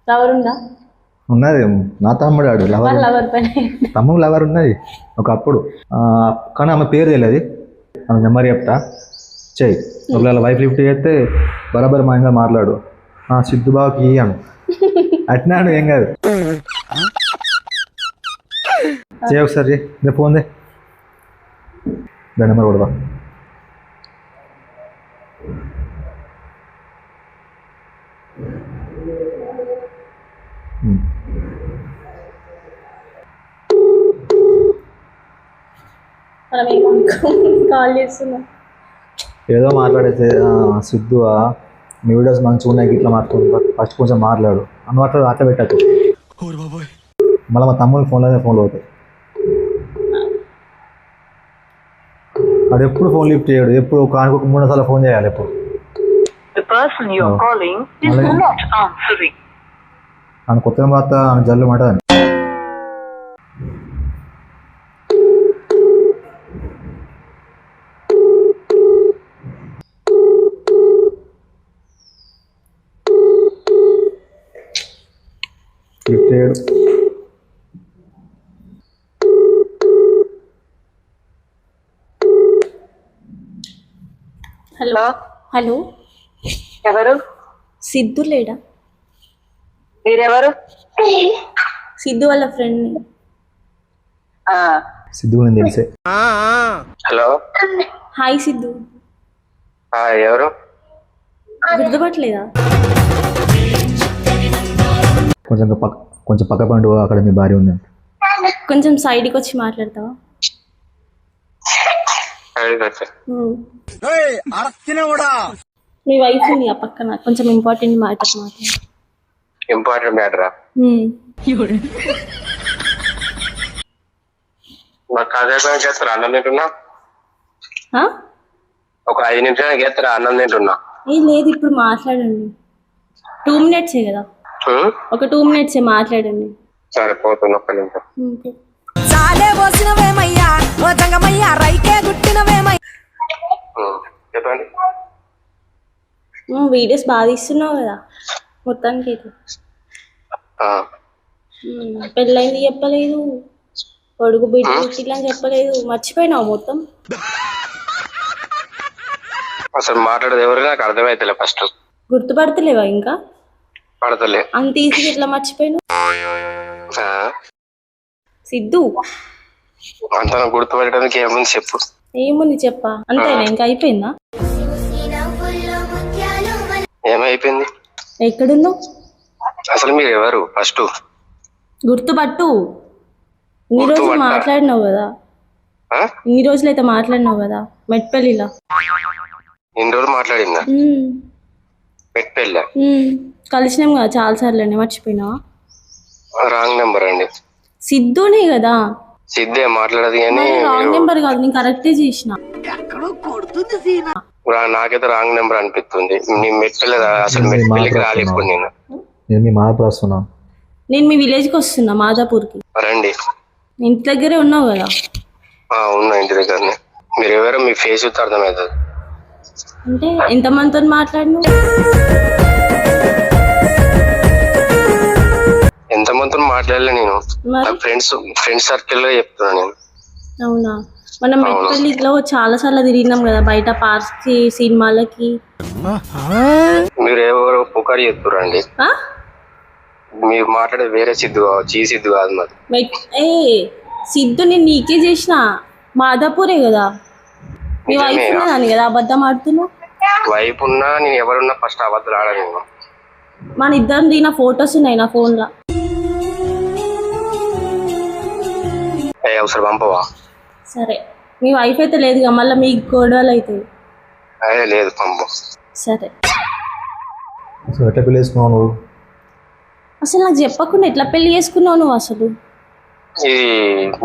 ఎవరుందా? ఉన్నది నా తమ్ముడు ఆడు లవర్. లవర్ పైన తమ్ముడు లవర్ ఉన్నది ఒకప్పుడు. కానీ ఆమె పేరు తెలియదు. ఆమె నెంబర్ చెప్తా, చెయ్యి. ఒకవేళ వైఫ్ లిఫ్ట్ చేస్తే బరాబర్ మా ఇంకా మాట్లాడు. సిద్ధుబాబుకి అను అట్నాడు, ఏం కాదు. చేయ ఒకసారి రేపు ఫోన్ దే, దాని నెంబర్ కొడదా. కాల్ చేస్తున్నా, ఏదో మాట్లాడేస్తే సిద్ధు మీ వీడియోస్ మంచిగా ఉన్నాయి ఇట్లా మాట్లాడు, ఫస్ట్ కొంచెం మాట్లాడు అన్నమాట. అట్లా పెట్టకు, మళ్ళీ మా తమ్ముడికి ఫోన్లో అవుతాయి. వాడు ఎప్పుడు ఫోన్ లిఫ్ట్ చేయడు, ఎప్పుడు కానుక 3 సార్లు ఫోన్ చేయాలి. ఎప్పుడు ఆయన కొత్త మాట ఆయన జల్లు మాట లిఫ్ట్ చేయడు. హలో హలో, ఎవరు? సిద్ధు లేడా? మీరెవరు? సిద్ధు వాళ్ళ ఫ్రెండ్. సిద్ధు నేను తెలిసే. Hello, hi Siddhu. ఎవరు? గుర్తుపట్టలేదా? కొంచెం పక్క పండు, అక్కడ మీ భార్య ఉంది. కొంచెం సైడ్కి వచ్చి మాట్లాడతావా? మీ వైఫ్ ఉంది ఆ పక్కన, కొంచెం ఇంపార్టెంట్ మ్యాటర్ మాట్లాడు. ఇంపార్టెంట్ మ్యాటరా? చేస్తారా అన్నం తింటున్నా? ఒక 5 నిమిషాలు చేస్తారా అన్నం తింటున్నా? లేదు, ఇప్పుడు మాట్లాడండి. 2 minutes కదా, ఒక 2 minutes మాట్లాడండి. సరే, పోతున్నా, ఒక్క నిమిషం. చెప్పండి. వీడియోస్ బాగా తీస్తున్నావు కదా మొత్తానికి అయితే. పెళ్ళైంది చెప్పలేదు, కొడుకు బిడ్డ పుట్టిల్లా అని చెప్పలేదు, మర్చిపోయినావు మొత్తం. అసలు మాట్లాడేది ఎవరు నాకు అర్థమైతలే. ఫస్ట్ గుర్తుపడతలేవా? ఇంకా పడతలే. అంత ఈజీగా ఎట్లా మర్చిపోయినావు సిద్ధు? అంత గుర్తుపట్టడానికి ఏముంది చెప్పు. ఏముంది చెప్పా, అంతేనా? ఇంకా అయిపోయిందా? ఏమైపోయింది? ఎక్కడున్నావు అసలు? మీరు ఎవరు ఫస్ట్? గుర్తుపట్టు. ఇన్ని రోజులు మాట్లాడినావు కదా, ఇన్ని రోజులైతే మాట్లాడినావు కదా మెట్పల్లిలా. ఇన్ని రోజులు మాట్లాడిందా? మెట్పల్లి కలిసినాం కదా చాలా సార్లు, అని మర్చిపోయినావా? రాంగ్ నెంబర్ అండి. సిద్ధునే కదా. సిద్ధే మాట్లాడదు కానీ రాంగ్ నెంబర్ కాదు, నేను కరెక్టే చేసిన. నాకైతే రాంగ్ నెంబర్ అనిపిస్తుంది. నీ మెట్పల్లి అసలు మెట్పల్లికి రాలేప్పుడు నేను మీ మాదాపూర్ వస్తున్నా. నేను మీ విలేజ్కి వస్తున్నా, మాదాపూర్కి రండి. ఇంటి దగ్గరే ఉన్నావు కదా? ఉన్నా ఇంటి దగ్గరనే. మీరు ఎవరో మీ ఫేస్ చూస్తే అర్థమవుతుంది. అంటే ఎంతమందితో మాట్లాడినావు? ఎంతమందితో మాట్లాడలే నేను, ఫ్రెండ్స్ సర్కిల్ లో చెప్తున్నా నేను. అవునా? మనం మెట్పల్లిలో చాలా సార్లు తిరిగినాం కదా, బయట పార్క్స్ కి, సినిమాలకి. మీరు ఎవరో పుకారి చెప్తురండి. మీరు మాట్లాడే వేరే సిద్ధు కావచ్చు, సిద్ధు కాదు మరి. సిద్ధు నేను నీకే చేసిన, మాదాపూరే కదా. మీ వైఫ్ ఉన్నదాన్ని కదా అబద్ధం ఆడుతున్నావు. వైఫ్ ఉన్నా నేను ఎవరున్నా ఫస్ట్ అబద్ధాలు ఆడను. మన ఇద్దరం దిగిన ఫొటోస్ ఉన్నాయి నా ఫోన్ లో. అవసరం పంపవా? సరే, మీ వైఫ్ అయితే లేదుగా, మళ్ళీ మీకు గొడవలు అవుతాయి. అదే లేదు, పంపు. సరే. ఎట్లా పెళ్లి చేసుకున్నావు నువ్వు? అసలు నాకు చెప్పకుండా ఎట్లా పెళ్లి చేసుకున్నావు నువ్వు అసలు? ఇది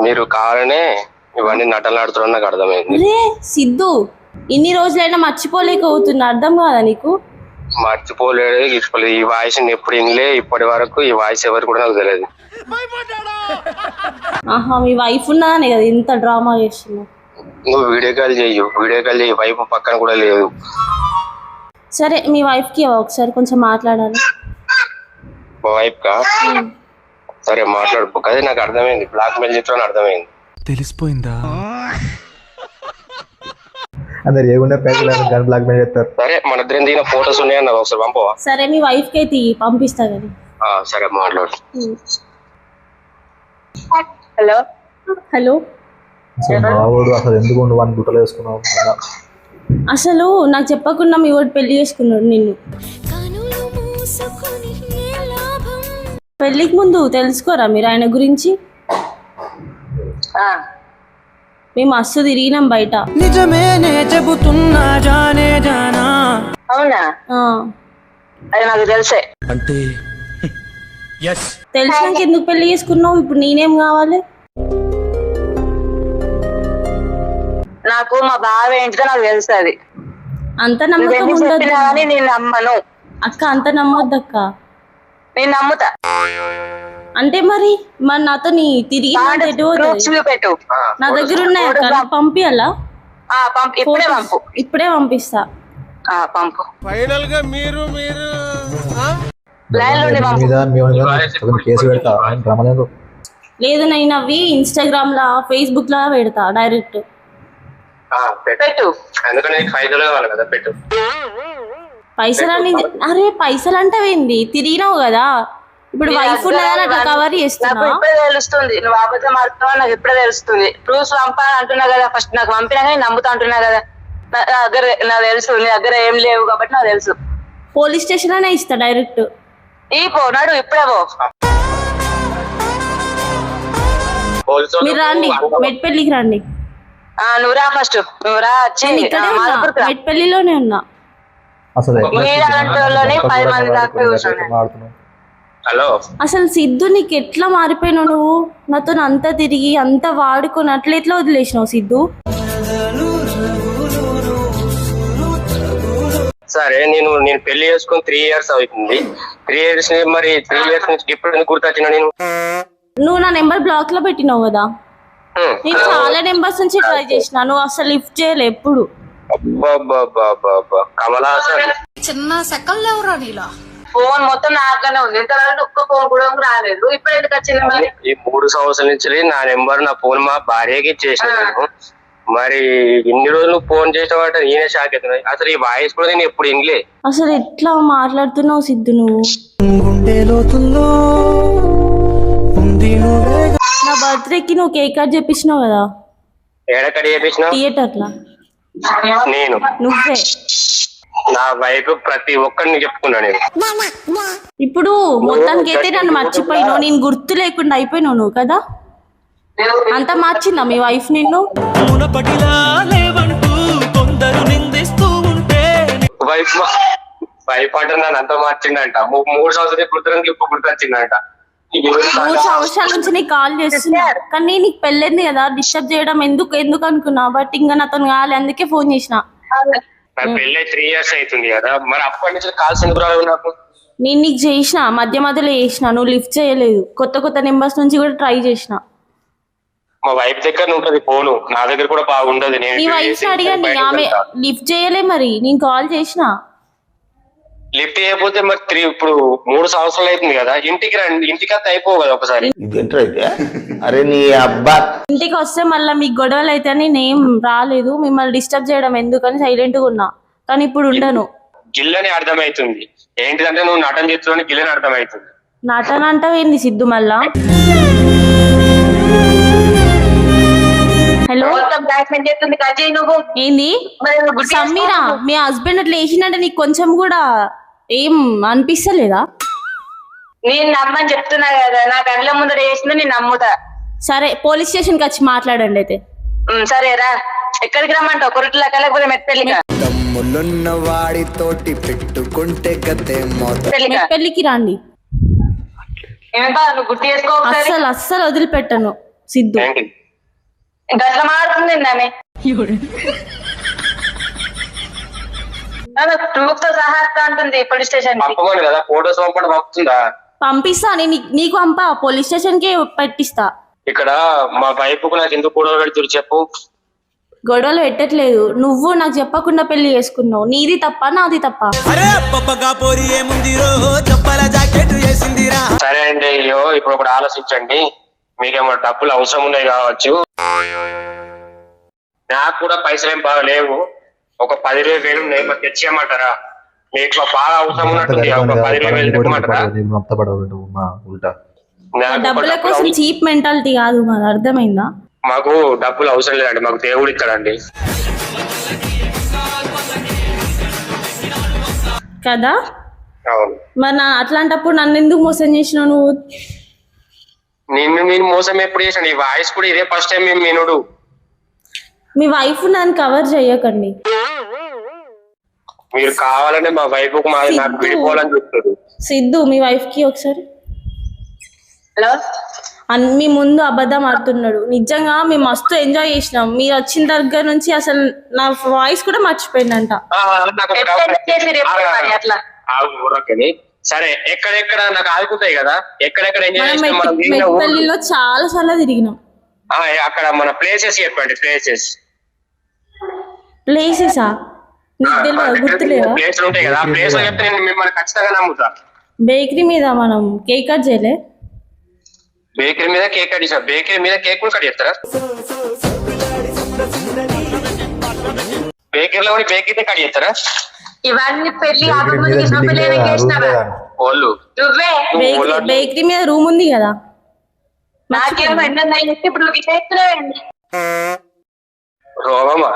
మీరు కావాలనే ఇవన్నీ నటనలు ఆడుతున్నా నాకు అర్థమైంది. అరే సిద్ధు, ఇన్ని రోజులైనా మర్చిపోలేకపోతున్నా, అర్థం కాదా నీకు? మర్చిపోలేదు, గీసుకోలేదు. ఈ వాయిస్ ఎప్పుడు వినలే ఇప్పటి వరకు. ఈ వాయిస్ ఎవరు కూడా నాకు తెలియదు. మీ వైఫ్ ఉన్నదానే కదా ఇంత డ్రామా చేస్తున్నావు. నువ్వు వీడియో కాల్ చేయి, వైఫ్ పక్కన కూడా లేదు. సరే, మీ వైఫ్ కి ఒకసారి కొంచెం మాట్లాడాలి. మా వైఫ్ కా సరే మాట్లాడుకో అదే నాకు అర్థమైంది బ్లాక్ మెయిల్ చేస్తాను అర్థమైంది తెలిసిపోయిందా అందరు ఏముండే పైసలు కానీ బ్లాక్ మెయిల్ చేస్తారు. సరే మన ఇద్దరం దిగిన ఫోటోస్ ఉన్నాయన్న ఒకసారి పంపవా సరే మీ వైఫ్ కి అయితే పంపిస్తా కానీ. సరే మాట్లాడు హలో హలో, అసలు మావాడు అసలు ఎందుకు ఉండు వాడిని గుట్టలు వేసుకున్నావు అలా. అసలు నాకు చెప్పకుండా మీ వాడు పెళ్లి చేసుకున్నాడు నిన్ను. పెళ్లికి ముందు తెలుసుకోరా మీరు ఆయన గురించి? మేము మస్తు తిరిగినాం బయట. నిజమేనే చెబుతున్నా జానే జానా. అవునా? అది నాకు తెలుసే. అంటే తెలిసినాక ఎందుకు పెళ్లి చేసుకున్నావు? ఇప్పుడు నేనేం కావాలి? నాకు మా బావ ఏంటిదో నాకు తెలుసు. అది అంత నమ్మకం ఉండదు కానీ నేను నమ్మను అక్క, అంత నమ్మొద్దు అక్క. నేను నమ్ముతా. అంటే మరి నాతో తిరిగి పెట్టు. నా దగ్గర ఉన్నాయి అక్క, నాకు పంపియాలా? ఇప్పుడే పంపు. ఇప్పుడే పంపిస్తా. పంపు. ఫైనల్ గా మీరు కేసు పెడతా రమలేదు. లేదు, నేను అవి ఇన్స్టాగ్రామ్ లా ఫేస్బుక్ లా పెడతా డైరెక్ట్. పెట్టు. పైసలు అని అరే పైసలు అంటే ఏంది? తిరిగినావు కదా, ఇప్పుడు వైఫ్ ఉన్నదని అట్లా కవర్ చేస్తున్నా. ఇప్పుడే తెలుస్తుంది నువ్వు అబద్ధం ఆడుతున్నావు. నాకు ఇప్పుడే తెలుస్తుంది. ప్రూఫ్స్ పంపాలని అంటున్నా కదా, ఫస్ట్ నాకు పంపినా కానీ నమ్ముతా అంటున్నా కదా. నా దగ్గర నాకు తెలుసు, నీ దగ్గర ఏం లేవు కాబట్టి నాకు తెలుసు. పోలీస్ స్టేషన్ లోనే ఇస్తా డైరెక్ట్. పోనాడు ఇప్పుడే పో. మీరు రండి, మెట్పల్లికి రండి. నువ్వు రా ఫస్ట్. నువ్వు రా వచ్చి మెట్పల్లిలోనే ఉన్నా. అసలు మీరంటోళ్ళని 10 మంది దాకా కూర్చున్నాను. హలో, అసలు సిద్ధు నీకు ఎట్లా మారిపోయినావు నువ్వు? నాతో అంతా తిరిగి అంతా వాడుకొని అట్లా ఎట్లా వదిలేసినావు సిద్ధు? సరే నేను పెళ్లి చేసుకుని 3 years అవుతుంది. 3 years మరి 3 years నుంచి ఇప్పుడు గుర్తొచ్చిన నేను. నువ్వు నా నెంబర్ బ్లాక్ లో పెట్టినావు కదా. నేను చాలా నెంబర్స్ నుంచి ట్రై చేసిన, నువ్వు అసలు లిఫ్ట్ చేయలే ఎప్పుడు. కమలాసన్ చిన్న సెకండ్ ఎవరా నీలా? ఫోన్ మొత్తం నాకనే ఉంది. ఇంతవరకు ఒక్క ఫోన్ కూడా రాలేదు. ఇప్పుడు ఎందుకు వచ్చింది మరి? ఈ 3 సంవత్సరాల నుంచి నా నెంబర్ నా ఫోన్ మా భార్యకి ఇచ్చేసాను. మరి ఇన్ని రోజులు ఫోన్ చేసిన వాటి నేనే షాక్ అవుతున్నాయి. అసలు ఈ వాయిస్ కూడా నేను ఎప్పుడు ఇంగ్లే. అసలు ఎట్లా మాట్లాడుతున్నావు సిద్ధు నువ్వు? నా బర్త్డేకి నువ్వు కేక్ కట్ చేపించినావు కదా. ఎక్కడ చేపించినా? థియేటర్ లా. నేను నువ్వే నా వైపు ప్రతి ఒక్కరిని చెప్పుకున్నా నేను. ఇప్పుడు మొత్తానికి అయితే నన్ను మర్చిపోయినావు, నేను గుర్తు లేకుండా అయిపోయినావు నువ్వు కదా. అంత మార్చిందా మీ వైఫ్ నిన్ను? వైఫ్ అంటే నన్ను అంత మార్చిందంట. 3 సంవత్సరాలు గుర్తురందుకు ఇప్పుడు గుర్తొచ్చిందంట. 3 సంవత్సరాల నుంచి నీకు కాల్ చేస్తున్నా, కానీ నీకు పెళ్ళింది కదా, డిస్టర్బ్ చేయడం ఎందుకు అనుకున్నా. బట్ ఇంకా నాతో కాలే, అందుకే ఫోన్ చేసిన. నాకు పెళ్ళి 3 years అవుతుంది కదా, మరి అప్పటి నుంచి కాల్స్ ఎందుకు రాలేదు నాకు? నేను నీకు చేసిన మధ్యలో చేసిన, నువ్వు లిఫ్ట్ చేయలేదు. కొత్త నెంబర్స్ నుంచి కూడా ట్రై చేసిన. మా వైఫ్ దగ్గర ఉంటుంది ఫోను, నా దగ్గర కూడా బాగుండదు. నీ వైఫ్ అడిగండి, ఆమె లిఫ్ట్ చేయలే. మరి నేను కాల్ చేసిన, లిఫ్ట్ చేయకపోతే మరి ఇప్పుడు 3 సంవత్సరాలు అవుతుంది కదా. ఇంటికి రండి, ఇంటికి వస్తే అయిపోవు కదా ఒకసారి. అరే నీ అబ్బా, ఇంటికి వస్తే మళ్ళీ మీకు గొడవలు అయితే నేనేం రాలేదు. మిమ్మల్ని డిస్టర్బ్ చేయడం ఎందుకని సైలెంట్ గా ఉన్నా. కానీ ఇప్పుడు ఉండను. గిల్లని అర్థమవుతుంది ఏంటిదంటే నువ్వు నటన చేస్తున్నావు, గిల్లని అర్థమవుతుంది. నటన అంటావు ఏంది సిద్ధు మళ్ళా? హలో, ఏంది సమీరా? మీ హస్బెండ్ అట్లా వేసిందంటే నీకు కొంచెం కూడా ఏం అనిపిస్తలేదా? నేను నమ్మని చెప్తున్నా కదా, నా కళ్ళ ముందర వేసింది నేను నమ్ముతా. సరే పోలీస్ స్టేషన్ కి వచ్చి మాట్లాడండి అయితే. సరేరా, ఎక్కడికి రమ్మంటావు? కొరట్లా లేకపోతే మెట్పల్లిగా? తమ్ములున్న వాడితోటి పెట్టుకుంటే గతే మెట్పల్లికి రండి. నువ్వు గుర్తు చేసుకో. అస్సలు వదిలిపెట్టను సిద్ధు. గట్ల మారుతుంది ఆమె. ప్రూఫ్ తో సహా అంటుంది పోలీస్ స్టేషన్. కదా ఫోటోస్ పంపుతుందా? పంపిస్తా, నీకు పంపా, పోలీస్ స్టేషన్ కి పెట్టిస్తా. ఇక్కడ మా వైఫ్ నాకు ఎందుకు గొడవ పెడుతురు చెప్పు? గొడవలు పెట్టట్లేదు, నువ్వు నాకు చెప్పకుండా పెళ్లి చేసుకున్నావు. నీది తప్ప నాది తప్ప? అరే పప్పగా పోరి ఏముందిరో, చెప్పల జాకెట్ వేసిందిరా. ఇప్పుడు ఒకటి ఆలోచించండి, మీకేమో డబ్బులు అవసరం ఉన్నాయి కావచ్చు, నాకు కూడా పైసలు ఏం బాగా లేవు, ఒక 10,000 ఉన్నాయి, మరి తెచ్చేయమంటారా? మీకు బాగా అవసరం ఉన్నట్టుంది, ఒక 10,000 తెచ్చమంటారా? ఉల్టా డబ్బుల కోసం చీప్ మెంటాలిటీ కాదు, మాది అర్థమైందా? మాకు డబ్బులు అవసరం లేదండి, మాకు దేవుడు ఇస్తాడండి కదా. అవును. మరి అట్లాంటప్పుడు నన్ను ఎందుకు మోసం చేసినావు నువ్వు? నేను మోసం ఎప్పుడు చేసాను? ఈ వాయిస్ కూడా ఇదే ఫస్ట్ టైం మేము వినుడు. మీ వైఫ్ నన్ను కవర్ చేయకండి. మీరు కావాలంటే మా వైఫ్ మాది నాకు విడిపోవాలని చూస్తారు. సిద్ధు మీ వైఫ్ కి ఒకసారి హలో, మీ ముందు అబద్ధం ఆడుతున్నాడు. నిజంగా మేము మస్తు ఎంజాయ్ చేసినాం. మీరు వచ్చిన దగ్గర నుంచి అసలు నా వాయిస్ కూడా మర్చిపోయిందంట. అట్లా సరే, ఎక్కడెక్కడ నాకు ఆదుకుంటాయి కదా, ఎక్కడెక్కడ ఎంజాయ్ మనం చేసినాం? మెట్పల్లిలో చాలా సార్లు తిరిగినాం. అక్కడ మన ప్లేసెస్ చెప్పండి. ప్లేసెసా? నీకు తెలియదు, గుర్తులేదా? ప్లేసులు ఉంటాయి కదా, ఆ ప్లేస్ చెప్తే నేను మిమ్మల్ని ఖచ్చితంగా నమ్ముతా. బేకరీ మీద మనం కేక్ కట్ చేయలే? బేకరీ మీద కేక్ కట్ చేసిన, బేకరీ మీద కేక్ కూడా కట్ చేస్తారా? బేకరీలో కూడా బేకరీ కట్ చేస్తారా? ఇవన్నీ పెళ్లి వాళ్ళు నువ్వే బేకరీ మీద రూమ్ ఉంది కదా. నాకేమో ఇప్పుడు నువ్వు చేస్తున్నావేంటి? రోగమా?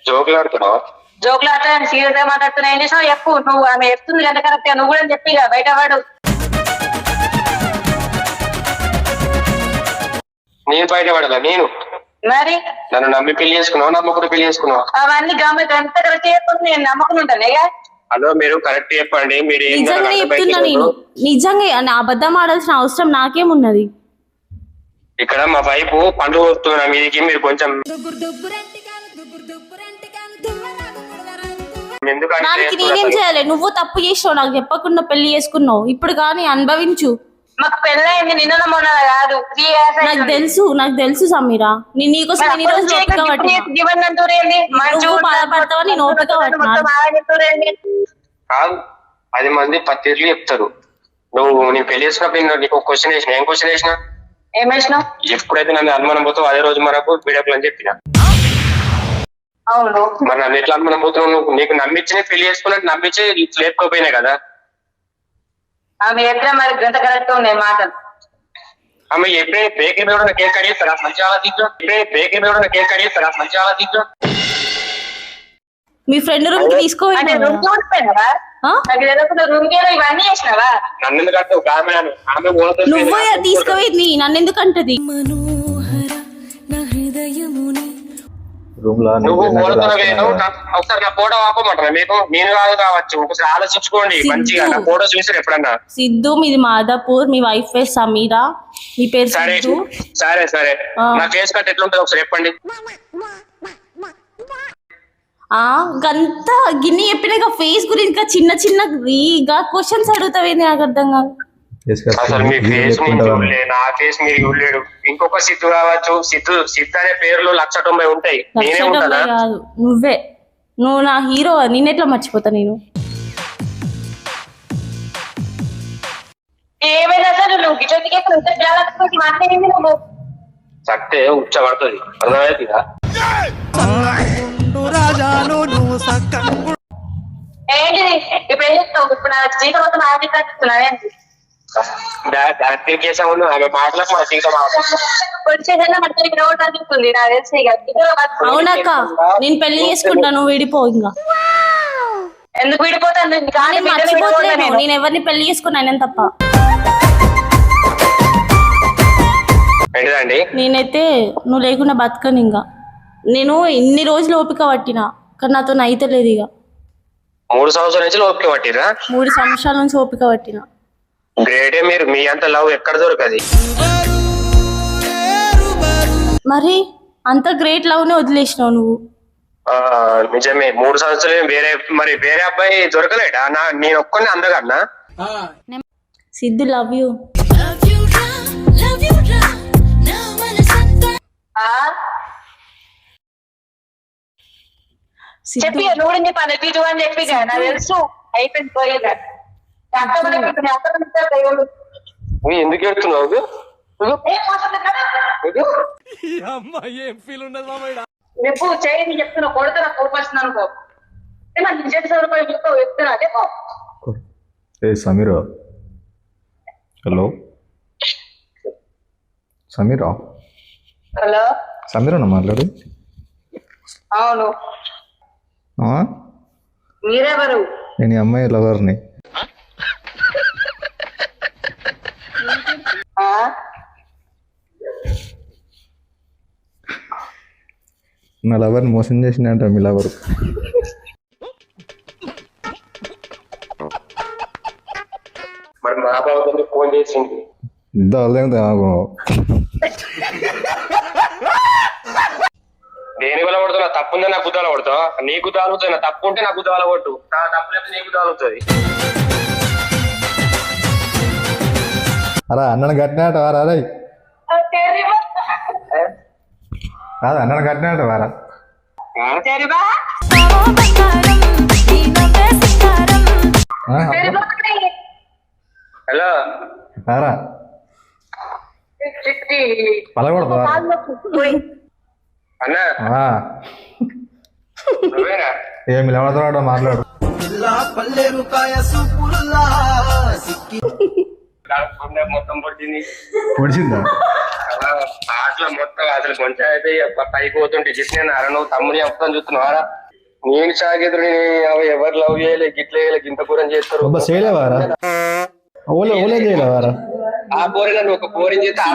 జోకులు ఆడుతున్నావా? జోకులు ఆడుతున్నా, సీరియస్ గా మాట్లాడుతున్నా. ఏం చేసావు చెప్పు. నువ్వు ఆమె చెప్తుంది కదా కరెక్ట్, నువ్వు కూడా చెప్పి బయట వాడు. నేను బయట పడదా? నేను మరి నన్ను నమ్మి పెళ్లి చేసుకున్నావు, నమ్మకుండా పెళ్లి చేసుకున్నావు. అవన్నీ గమ్మత్ ఎంత కరెక్ట్ చెప్పి నేను నమ్మకం ఉంటాను. హలో, మీరు కరెక్ట్ చెప్పండి. మీరు నిజంగా చెప్తున్నా, నేను నిజంగా అబద్ధం ఆడాల్సిన అవసరం నాకేమున్నది? ఇక్కడ మా వైపు పండుగ వస్తున్నా మీదికి, మీరు కొంచెం దానికి నేనేం చేయాలి? నువ్వు తప్పు చేసావు, నాకు చెప్పకుండా పెళ్లి చేసుకున్నావు. ఇప్పుడు కానీ అనుభవించు. మాకు పెళ్ళైంది నిన్న మొన్న కాదు, 3 years. నాకు తెలుసు సమీరా. నేను నీకోసం ఎన్ని రోజులు ఓపిక పట్టినా. నువ్వు బాధపడతావా? నేను ఓపిక పట్టినా. కాదు, 10 మంది 10 తీర్లు చెప్తారు. నేను పెళ్లి చేసుకున్నప్పుడు నీకు క్వశ్చన్ వేసిన. ఏం క్వశ్చన్ వేసిన? ఏం వేసినావు? ఎప్పుడైతే నన్ను అనుమానం పోతావు అదే రోజు మనకు వీడియోలు అని చెప్పిన. అవును, మరి నన్ను ఎట్లా అనుమానం పోతున్నావు? నువ్వు నీకు నమ్మించి పెళ్లి చేసుకున్నట్టు నమ్మించి లేపుకోపోయినాయి కదా. ఆమె ఎక్కడ మరి గంట కరెక్ట్ ఉన్నాయి మాటలు. ఆమె ఎప్పుడైతే బేకరీ మీద ఉన్న కేక్ కట్ చేస్తారా? మంచి ఆలోచించు. బేకరీ మీద ఉన్న కేక్ కట్ చేస్తారా? మంచి ఆలోచించు. మీ ఫ్రెండ్ రూమ్ కి తీసుకోవాలి. రూమ్ చూడిపోయినావా? రూమ్ కి ఇవన్నీ చేసినావా? నన్ను ఎందుకంటే ఆమె నువ్వే తీసుకోవేది, నన్ను ఎందుకంటది? రూమ్ లో నువ్వు ఒకసారి నా ఫోటో ఆపమంటారా? మీకు నేను కాదు కావచ్చు, ఒకసారి ఆలోచించుకోండి మంచిగా. నా ఫోటో చూసారు ఎప్పుడన్నా? సిద్ధు, మీది మాదాపూర్, మీ వైఫ్ పేరు సమీరా, మీ పేరు సరే సిద్ధు. సరే నా ఫేస్ కట్ ఎట్లుంటుంది ఒకసారి చెప్పండి. గంత గిన్నె చెప్పినాక ఫేస్ గురించి చిన్న చిన్న క్వశ్చన్స్ అడుగుతావేంది? నాకు అర్థం కాదు. అసలు మీ ఫేస్ నేను చూడలే, నా ఫేస్ మీరు చూడలేడు. ఇంకొక సిద్ధు కావచ్చు. సిద్ధు అనే పేర్లు 190 ఉంటాయి. నేనే ఉంటానా? కాదు, నువ్వు నా హీరో. నేనెట్లా మర్చిపోతా? నేను ఏమైనా సరే నువ్వు గిటోకి మాట్లాడింది. నువ్వు చట్టే ఉచ్చబడుతుంది, అర్థమవుతుందా? ఏంటిది ఇప్పుడు ఏం చేస్తావు? ఇప్పుడు నా జీతం మొత్తం ఆడి కట్టుతున్నావేంటి? దాని కేసం ఉంది. ఆమె మాటలకు మన జీవితం అనిపిస్తుంది నాకు తెలిసి. అవునక్క, నేను పెళ్లి చేసుకుంటాను, విడిపో. ఇంకా ఎందుకు విడిపోతాను? మర్చిపోతలేను, నేను ఎవరిని పెళ్లి చేసుకున్నాను తప్ప. ఏంటిదండి? నేనైతే నువ్వు లేకుండా బతకను. ఇంకా నేను ఇన్ని రోజులు ఓపిక పట్టినా, కానీ నాతో అయితే లేదు. ఇక 3 సంవత్సరాల నుంచి ఓపిక పట్టిరా? 3 సంవత్సరాల నుంచి ఓపిక పట్టినా. గ్రేటే మీరు. మీ అంత లవ్ ఎక్కడ దొరకది? మరి అంత గ్రేట్ లవ్ నే వదిలేసినావు నువ్వు. నిజమే, 3 సంవత్సరాలు వేరే అబ్బాయి దొరకలేడా? నేను ఒక్కనే అందగన్నా? Siddhu, love you. చెప్పి నువ్వు చెప్పాను ఇటు అని చెప్పి నాకు తెలుసు. అయిపోయింది పోయేదా? నువ్వు ఎందుకు ఎడుతున్నావు? నువ్వు చేయని చెప్తున్నా కొడితే నాకు కోపం వచ్చింది అనుకో. నాకు ఇంజక్షన్ రూపాయలు చెప్తున్నా అదే ఏ సమీరా, హలో సమీరా, హలో సమీరానా మాట్లాడు? అవును మీరెవరు? నేను ఈ అమ్మాయి లవర్ని. నా లవర్ని మోసం చేసిందంట మీ లవరు. మరి మా బాబు ఫోన్ చేసింది. ఇంత అర్థం దేని వల్ల కొడుతున్నా? తప్పు ఉంటే నాకు గుద్దాల కొడతావు, నీ గుద్దాలు అవుతుంది. నా తప్పు ఉంటే నాకు గుద్దాల కొట్టు, నా తప్పు లేకపోతే నీ గుద్దాలు అవుతుంది. అరా అన్నను కట్టినట్టు వారా? అరే కాదు అన్నను కట్టినట్టు వారా? హలో రారా పలగొడతావా అన్నా, నువ్వేనా? ఏమి లవడతాడో మాట్లాడు. మొత్తం పట్టింది, పొడిచిందా? అట్లా మొత్తం అసలు కొంచెం అయితే పైకి పోతుంటే చెప్పి నేను అరే నువ్వు తమ్ముని చెప్తాను చూస్తున్నావారా? నేను సాగేతుడు ఎవరు లవ్ చేయలే, గిట్ల చేయలే, గింత కూరం చేస్తారు. చేయలేవారా? ఓలే చేయలేవారా? ఆ పోరిన నువ్వు ఒక పోరిని చేస్తే ఆ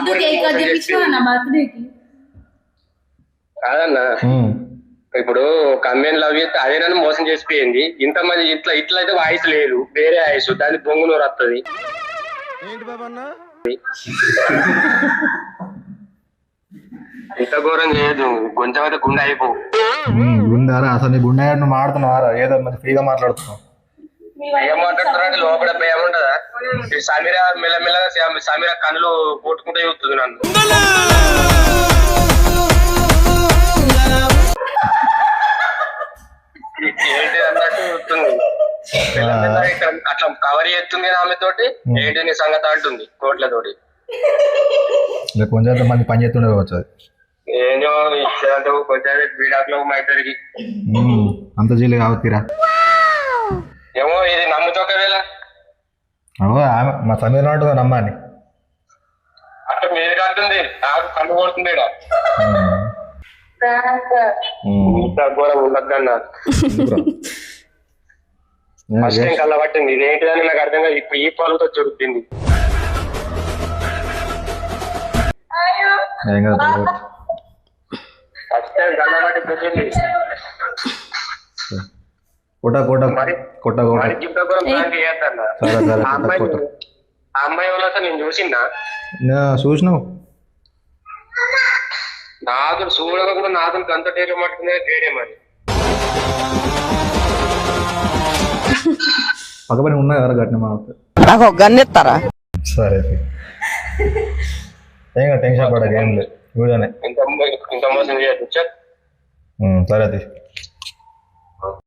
కాదన్నా. ఇప్పుడు ఒక అమ్మాయిని లవ్ చేస్తే అదే నన్ను మోసం చేసిపోయింది. ఇంతమంది ఇట్లా అయితే వాయిస్ లేదు, వేరే వాయిస్, దాని బొంగు నోరు వస్తుంది. ఇంత ఘోరం చేయదు, కొంచెం అయితే గుండె అయిపో. గుండారా అసలు నీ గుండె నువ్వు మాడుతున్నావారా? ఏదో మంచి ఫ్రీగా మాట్లాడుతున్నావు. ఏం మాట్లాడుతున్నా? లోపల భయం ఉండదా? సమీరా మెల్లమెల్లగా సమీరా కళ్ళు కొట్టుకుంటే చూస్తుంది నన్ను. ఏంటి అన్నట్టు చూస్తుంది, అట్లా కవర్ చేస్తుంది ఆమెతోటి. ఏంటి నీ సంగతి అంటుంది కోట్లతోటి. కొంచెం మంది పని చేస్తుండే కావచ్చు. అది ఏదో ఇచ్చేదంటే కొంచెం బీడాకులో మా ఇద్దరికి అంత జీలు కావచ్చురా. ఏమో ఇది నమ్ముతోకవేళ మా సమీర అంటుందా నమ్మని? అట్లా మీరు కంటుంది, నాకు కన్ను కొడుతుంది. ఘోరం ఉండద్దన్నా. ఫస్ట్ టైం కళ్ళ పట్టింది. ఇదేంటిదని నాకు అర్థం కాదు. ఇప్పుడు ఈ పాలతో జరుగుతుంది. ఫస్ట్ టైం కళ్ళ పట్టి పుట్టింది. మరి గింత ఘోరం ప్లాన్ చేయొద్దన్నా. ఆ అమ్మాయి వాళ్ళు అసలు నేను చూసిందా? చూసినావు? నాదు చూడగా కూడా నాదు గంత టేరే మట్టుకునే గ్రేడే. మరి పక్కపని ఉన్నాయి ఎవరు గట్టిన మాట్లాడు. నాకు ఒక గన్ ఇస్తారా? సరే ఏం టెన్షన్ పడక, ఏం లేదు. వీడియోనే ఇంత మోసం చేయొచ్చు. సరే అది.